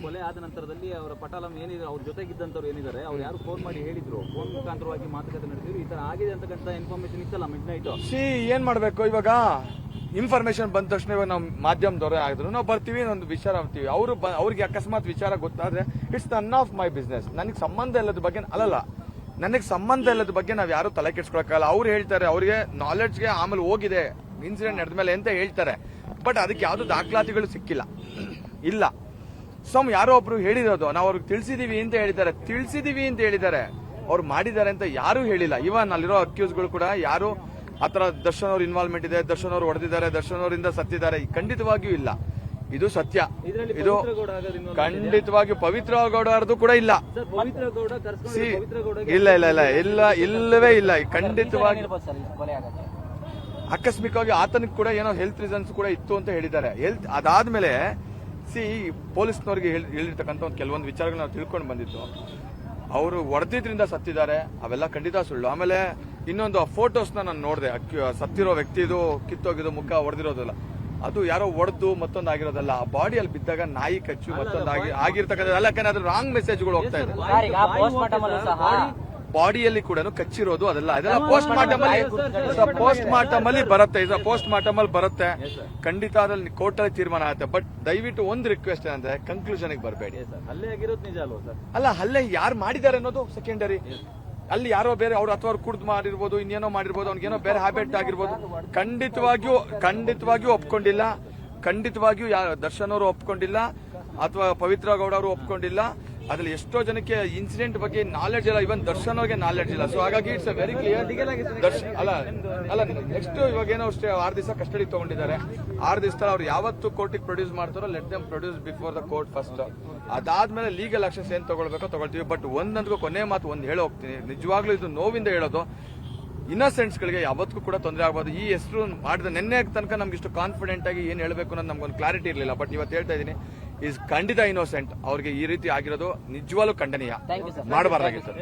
ಕೊಲೆ ಆದ ನಂತರದಲ್ಲಿ ಅವರ ಪಟಾಲಂ ಏನಿದೆ ಅವ್ರ ಜೊತೆಗಿದ್ದಂಥವ್ರು ಏನಿದ್ದಾರೆ ಅವ್ರು ಯಾರು ಫೋನ್ ಮಾಡಿ ಹೇಳಿದ್ರು, ಫೋನ್ ಮುಖಾಂತರವಾಗಿ ಮಾತುಕತೆ ನಡೆಸಿದ್ರು, ಈ ತರ ಆಗಿದೆ ಅಂತಕ್ಕಂಥ ಇನ್ಫಾರ್ಮೇಶನ್ ಇತ್ತಲ್ಲ ಮಿಡ್ ನೈಟ್. ಏನ್ ಮಾಡ್ಬೇಕು ಇವಾಗ? ಇನ್ಫಾರ್ಮೇಶನ್ ಬಂದ ತಕ್ಷಣ ಇವಾಗ ನಾವು ಮಾಧ್ಯಮದವರೇ ಆಗಿದ್ರು ನಾವು ಬರ್ತೀವಿ, ಒಂದು ವಿಚಾರ ಅಂತೀವಿ. ಅವ್ರಿಗೆ ಅಕಸ್ಮಾತ್ ವಿಚಾರ ಗೊತ್ತಾದ್ರೆ it's none of my business. ನನಗೆ ಸಂಬಂಧ ಇಲ್ಲದ ಬಗ್ಗೆ ಅಲ್ಲಲ್ಲ, ನನಗೆ ಸಂಬಂಧ ಇಲ್ಲದ ಬಗ್ಗೆ ನಾವ್ ಯಾರು ತಲೆ ಕೆಡ್ಸ್ಕೊಳಕ್ಕಾಗಲ್ಲ. ಅವ್ರು ಹೇಳ್ತಾರೆ, ಅವ್ರಿಗೆ ನಾಲೆಡ್ಜ್ಗೆ ಆಮೇಲೆ ಹೋಗಿದೆ ಇನ್ಸಿಡೆಂಟ್ ನಡೆದ್ಮೇಲೆ ಅಂತ ಹೇಳ್ತಾರೆ. ಬಟ್ ಅದಕ್ಕೆ ಯಾವ್ದು ದಾಖಲಾತಿಗಳು ಸಿಕ್ಕಿಲ್ಲ, ಇಲ್ಲ. ಯಾರೋ ಒಬ್ರು ಹೇಳಿರೋದು, ನಾವು ಅವ್ರಿಗೆ ತಿಳಿಸಿದೀವಿ ಅಂತ ಹೇಳಿದ್ದಾರೆ. ಅವ್ರು ಮಾಡಿದ್ದಾರೆ ಅಂತ ಯಾರು ಹೇಳಿಲ್ಲ. ಇವನ್ ಅಲ್ಲಿರೋ ಅಕ್ಯೂಸ್ಗಳು ಕೂಡ ಯಾರು ಆತರ ದರ್ಶನ್ ಅವ್ರ ಇನ್ವಾಲ್ವ್ಮೆಂಟ್ ಇದೆ, ದರ್ಶನ್ ಅವ್ರು ಹೊಡೆದಿದ್ದಾರೆ, ದರ್ಶನ್ ಅವರಿಂದ ಸತ್ತಿದ್ದಾರೆ, ಖಂಡಿತವಾಗಿಯೂ ಇಲ್ಲ. ಇದು ಸತ್ಯ. ಇದು ಖಂಡಿತವಾಗಿಯೂ ಪವಿತ್ರ ಗೌಡ ಅವ್ರದ್ದು ಕೂಡ ಇಲ್ಲ. ಇಲ್ಲವೇ ಇಲ್ಲ. ಖಂಡಿತವಾಗಿ ಆಕಸ್ಮಿಕವಾಗಿ ಆತನಿಗೆ ಕೂಡ ಏನೋ ಹೆಲ್ತ್ ರೀಸನ್ಸ್ ಕೂಡ ಇತ್ತು ಅಂತ ಹೇಳಿದ್ದಾರೆ. ಅದಾದ್ಮೇಲೆ ಪೊಲೀಸ್ನವ್ರಿಗೆ ಹೇಳಿರ್ತಕ್ಕಂಥ ಒಂದು ಕೆಲವೊಂದು ವಿಚಾರಗಳು ನಾವು ತಿಳ್ಕೊಂಡು ಬಂದಿತ್ತು. ಅವರು ಹೊಡೆದಿದ್ರಿಂದ ಸತ್ತಿದ್ದಾರೆ, ಅವೆಲ್ಲ ಖಂಡಿತ ಸುಳ್ಳು. ಆಮೇಲೆ ಇನ್ನೊಂದು ಫೋಟೋಸ್ನ ನಾನು ನೋಡಿದೆ, ಸತ್ತಿರೋ ವ್ಯಕ್ತಿದು ಕಿತ್ತೋಗಿದ್ದು, ಮುಖ ಹೊಡೆದಿರೋದಲ್ಲ, ಅದು ಯಾರೋ ಹೊಡೆದು ಮತ್ತೊಂದು ಆಗಿರೋದಲ್ಲ. ಆ ಬಾಡಿಯಲ್ಲಿ ಬಿದ್ದಾಗ ನಾಯಿ ಕಚ್ಚು ಮತ್ತೊಂದು ಆಗಿರ್ತಕ್ಕಂಥದ್ದಲ್ಲ. ಯಾಕಂದ್ರೆ ಅದು ರಾಂಗ್ ಮೆಸೇಜ್ಗಳು ಹೋಗ್ತಾ ಇದೆ. ಬಾಡಿಯಲ್ಲಿ ಕೂಡ ಕಚ್ಚಿರೋದು ಅದೆಲ್ಲ ಪೋಸ್ಟ್ ಮಾರ್ಟಮ್ ಅಲ್ಲಿ ಬರುತ್ತೆ. ಪೋಸ್ಟ್ ಮಾರ್ಟಮ್ ಅಲ್ಲಿ ಬರುತ್ತೆ, ಖಂಡಿತ ಅದ್ರಲ್ಲಿ ಕೋರ್ಟ್ ಅಲ್ಲಿ ತೀರ್ಮಾನ ಆಗುತ್ತೆ. ಬಟ್ ದಯವಿಟ್ಟು ಒಂದು ರಿಕ್ವೆಸ್ಟ್ ಏನಂದ್ರೆ ಕನ್ಕ್ಲೂಷನ್ ಬರಬೇಡಿ. ಹಲ್ಲೆ ಆಗಿರೋದು ನಿಜ ಅಲ್ವಾ ಸರ್? ಅಲ್ಲ, ಹಲ್ಲೆ ಯಾರು ಮಾಡಿದ್ದಾರೆ ಅನ್ನೋದು ಸೆಕೆಂಡರಿ. ಅಲ್ಲಿ ಯಾರೋ ಬೇರೆ ಅವ್ರು ಅಥವಾ ಅವ್ರು ಕುಡ್ದು ಮಾಡಿರ್ಬೋದು, ಇನ್ನೇನೋ ಮಾಡಿರ್ಬೋದು, ಅವ್ನಿಗೇನೋ ಬೇರೆ ಹ್ಯಾಬಿಟ್ ಆಗಿರ್ಬೋದು. ಖಂಡಿತವಾಗಿಯೂ ಒಪ್ಕೊಂಡಿಲ್ಲ. ಖಂಡಿತವಾಗಿಯೂ ದರ್ಶನ್ ಅವರು ಒಪ್ಕೊಂಡಿಲ್ಲ, ಅಥವಾ ಪವಿತ್ರ ಗೌಡ ಅವರು ಒಪ್ಕೊಂಡಿಲ್ಲ. ಅದ್ರಲ್ಲಿ ಎಷ್ಟೋ ಜನಕ್ಕೆ ಇನ್ಸಿಡೆಂಟ್ ಬಗ್ಗೆ ನಾಲೆಡ್ಜ್ ಇಲ್ಲ, ಇವನ್ ದರ್ಶನ್ ಅವ್ರಿಗೆ ನಾಲೆಡ್ಜ್ ಇಲ್ಲ. ಸೊ ಹಾಗಾಗಿ ಇಟ್ಸ್ ವೆರಿ ಕ್ಲಿಯರ್. ಅಲ್ಲ ನೆಕ್ಸ್ಟ್ ಇವಾಗ ಏನೋ ಅಷ್ಟೇ 6 ದಿವಸ ಕಸ್ಟಡಿ ತಗೊಂಡಿದ್ದಾರೆ. 6 ದಿವಸದಲ್ಲಿ ಅವ್ರು ಯಾವತ್ತು ಕೋರ್ಟಿಗೆ ಪ್ರೊಡ್ಯೂಸ್ ಮಾಡ್ತಾರೋ let them produce before the court first. ಅದಾದ್ಮೇಲೆ ಲೀಗಲ್ ಆಕ್ಷನ್ಸ್ ಏನ್ ತಗೊಳ್ಬೇಕೋ ತಗೊಳ್ತೀವಿ. ಬಟ್ ಒಂದಂತೂ ಕೊನೆ ಮಾತು ಒಂದು ಹೇಳಿ ಹೋಗ್ತೀನಿ, ನಿಜವಾಗ್ಲೂ ಇದು ನೋವಿಂದ ಹೇಳೋದು, ಇನ್ನಸೆಂಟ್ಸ್ ಗಳಿಗೆ ಯಾವತ್ತೂ ಕೂಡ ತೊಂದರೆ ಆಗಬಾರ್ದು. ಈ ಹೆಸರು ಮಾಡಿದ ನಿನ್ನೆ ತನಕ ನಮ್ಗೆ ಇಷ್ಟು ಕಾನ್ಫಿಡೆಂಟ್ ಆಗಿ ಏನ್ ಹೇಳಬೇಕು ಅನ್ನೋದು ನಮ್ಗೊಂದು ಕ್ಲಾರಿಟಿ ಇರಲಿಲ್ಲ. ಬಟ್ ಇವತ್ತು ಹೇಳ್ತಾ ಇದೀನಿ, ಈಸ್ ಖಂಡಿತ ಇನ್ನೋಸೆಂಟ್. ಅವ್ರಿಗೆ ಈ ರೀತಿ ಆಗಿರೋದು ನಿಜವಾಗ್ಲೂ ಖಂಡನೀಯ, ಮಾಡಬಾರ್ದಾಗಿತ್ತು.